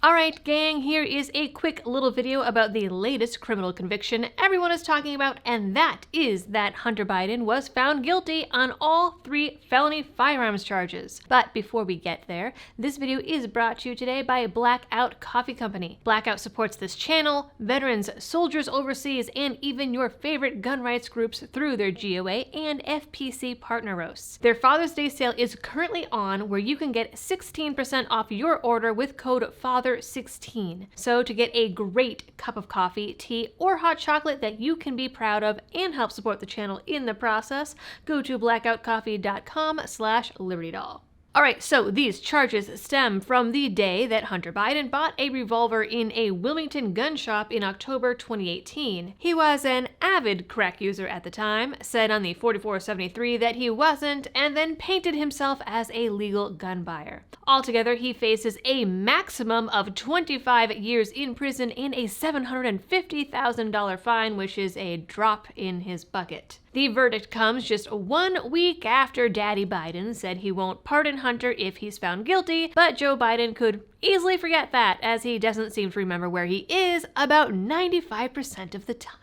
Alright gang, here is a quick little video about the latest criminal conviction everyone is talking about, and that is that Hunter Biden was found guilty on all 3 felony firearms charges. But before we get there, this video is brought to you today by Blackout Coffee Company. Blackout supports this channel, veterans, soldiers overseas, and even your favorite gun rights groups through their GOA and FPC partner roasts. Their Father's Day sale is currently on, where you can get 16% off your order with code FATHER16. So to get a great cup of coffee, tea, or hot chocolate that you can be proud of and help support the channel in the process, go to blackoutcoffee.com/libertydoll. Alright, so these charges stem from the day that Hunter Biden bought a revolver in a Wilmington gun shop in October 2018. He was an avid crack user at the time, said on the 4473 that he wasn't, and then painted himself as a legal gun buyer. Altogether, he faces a maximum of 25 years in prison and a $750,000 fine, which is a drop in his bucket. The verdict comes just 1 week after Daddy Biden said he won't pardon Hunter if he's found guilty, but Joe Biden could easily forget that, as he doesn't seem to remember where he is about 95% of the time.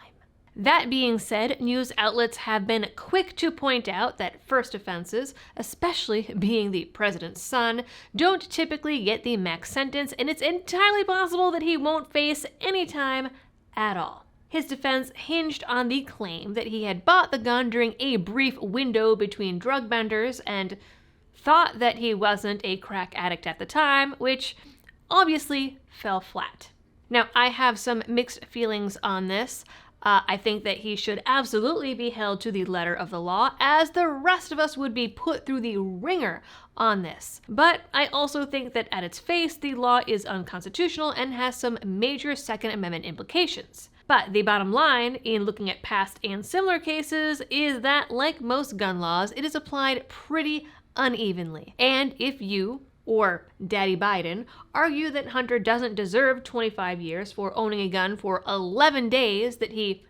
That being said, news outlets have been quick to point out that first offenses, especially being the president's son, don't typically get the max sentence, and it's entirely possible that he won't face any time at all. His defense hinged on the claim that he had bought the gun during a brief window between drug benders and thought that he wasn't a crack addict at the time, which obviously fell flat. Now, I have some mixed feelings on this. I think that he should absolutely be held to the letter of the law, as the rest of us would be put through the ringer on this. But I also think that at its face, the law is unconstitutional and has some major Second Amendment implications. But the bottom line, in looking at past and similar cases, is that, like most gun laws, it is applied pretty unevenly. And if you, or Daddy Biden, argue that Hunter doesn't deserve 25 years for owning a gun for 11 days that he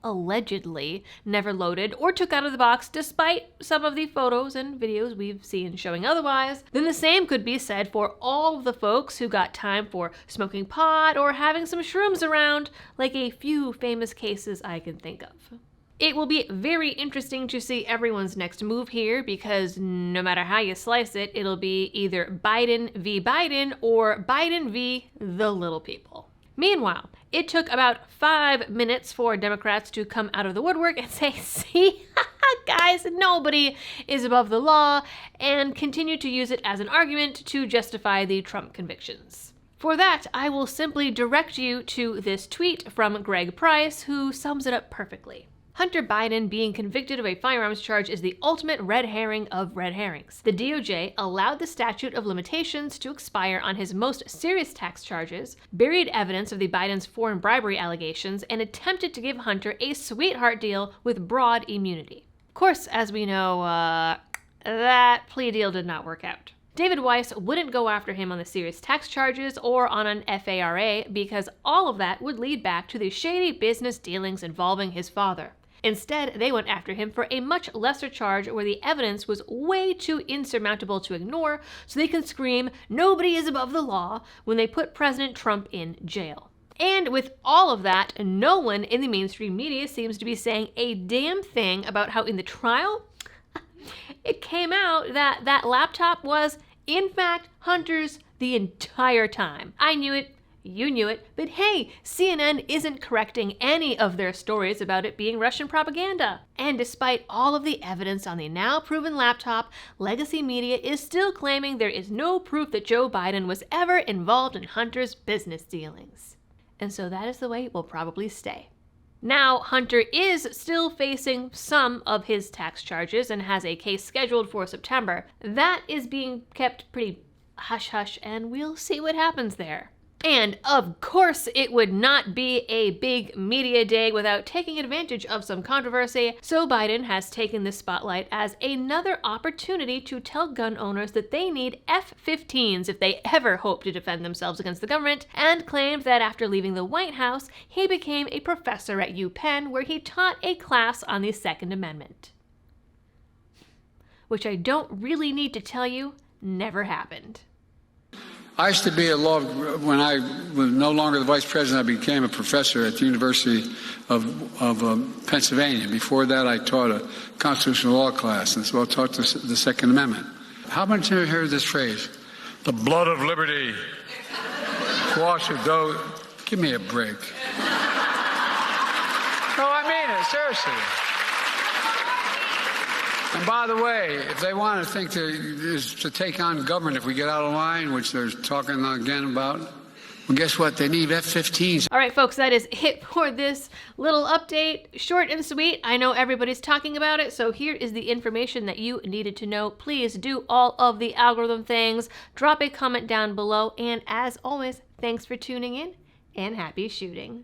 allegedly never loaded or took out of the box, despite some of the photos and videos we've seen showing otherwise, then the same could be said for all of the folks who got time for smoking pot or having some shrooms around, like a few famous cases I can think of. It will be very interesting to see everyone's next move here, because no matter how you slice it, it'll be either Biden v. Biden or Biden v. the little people. Meanwhile, it took about 5 minutes for Democrats to come out of the woodwork and say, see, guys, nobody is above the law, and continue to use it as an argument to justify the Trump convictions. For that, I will simply direct you to this tweet from Greg Price, who sums it up perfectly. Hunter Biden being convicted of a firearms charge is the ultimate red herring of red herrings. The DOJ allowed the statute of limitations to expire on his most serious tax charges, buried evidence of the Biden's foreign bribery allegations, and attempted to give Hunter a sweetheart deal with broad immunity. Of course, as we know, that plea deal did not work out. David Weiss wouldn't go after him on the serious tax charges or on an FARA, because all of that would lead back to the shady business dealings involving his father. Instead, they went after him for a much lesser charge where the evidence was way too insurmountable to ignore, so they can scream, "Nobody is above the law," when they put President Trump in jail. And with all of that, no one in the mainstream media seems to be saying a damn thing about how in the trial, it came out that that laptop was, in fact, Hunter's the entire time. I knew it. You knew it, but hey, CNN isn't correcting any of their stories about it being Russian propaganda. And despite all of the evidence on the now proven laptop, legacy media is still claiming there is no proof that Joe Biden was ever involved in Hunter's business dealings. And so that is the way it will probably stay. Now, Hunter is still facing some of his tax charges and has a case scheduled for September. That is being kept pretty hush-hush, and we'll see what happens there. And of course, it would not be a big media day without taking advantage of some controversy, so Biden has taken the spotlight as another opportunity to tell gun owners that they need F-15s if they ever hope to defend themselves against the government, and claimed that after leaving the White House, he became a professor at UPenn, where he taught a class on the Second Amendment. Which I don't really need to tell you, never happened. I used to be a law, when I was no longer the vice president, I became a professor at the University of Pennsylvania. Before that, I taught a constitutional law class, and so I taught the Second Amendment. How many of you have heard this phrase? The blood of liberty. Wash it, though. Give me a break. No, I mean it, seriously. And by the way, if they want to think to take on government if we get out of line, which they're talking again about, well, guess what? They need F-15s. All right, folks, that is it for this little update. Short and sweet. I know everybody's talking about it, so here is the information that you needed to know. Please do all of the algorithm things. Drop a comment down below, and as always, thanks for tuning in, and happy shooting.